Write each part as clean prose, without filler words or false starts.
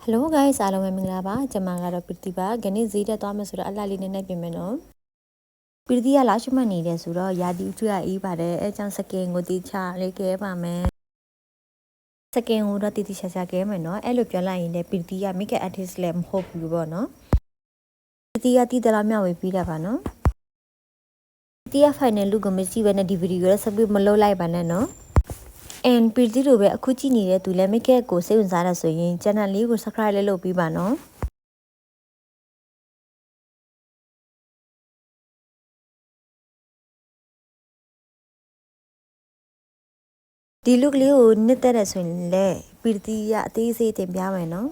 Hello guys အားလုံးပဲမင်္ဂလာပါကျွန်မကတော့ပီတီပါခဏဈေးတက်သွားမယ်ဆိုတော့အလှလေးနဲ့ပြင်မယ်နော်ပီတီကလာရှိမှနေတယ်ဆိုတော့ရာသီဥတုကအေးပါတယ်အဲကြောင့်စကင်ကိုတီချလေးခဲပါမယ်စကင်ကိုတော့တီတီချာချာခဲမယ်နော်အဲ့လိုပြောလိုက်ရင်လည်းပီတီက make artist လည်းမဟုတ်ဘူးပေါ့နော်ပီတီကတီးတလားမျှဝေပြီးတာပါနော်ပီတီက final look ကိုမရှိဘဲနဲ့ဒီဗီဒီယိုကိုဆက်ပြီးမလုပ်လိုက်ပါနဲ့နော်and ပီတီတို့ပဲအခုကြည့်နေတဲ့သူလည်း make ကိုစိတ်ဝင်စားရဆိုရင် channel လေးကို subscribe လေးလုပ်ပြီးပါနော်ဒီ look လေးကိုနှစ်သက်ရဆိုရင်လည်းပီတီကအသေးစိတ်တင်ပြမယ်နော်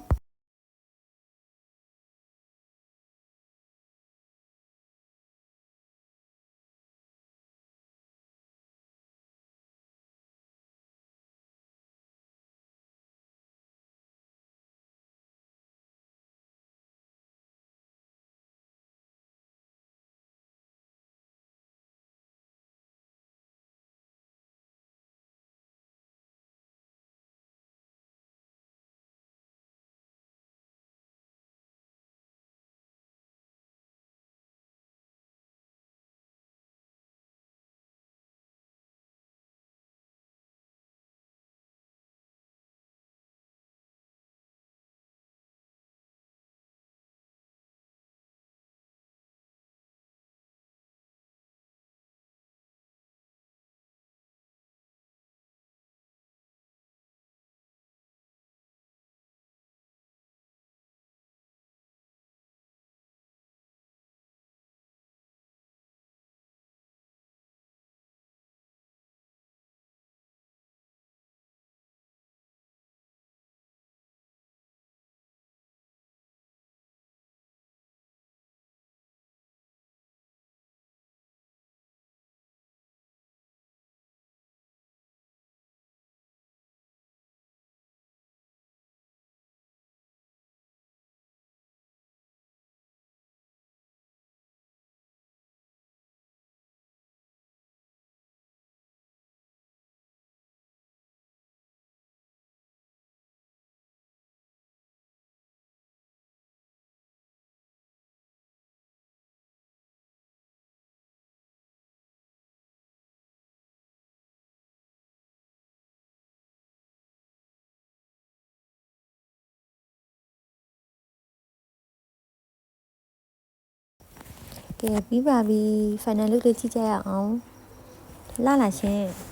ကဲပြီးပါပြီ final look လေးကြည့်ကြရအောင်လာရှင်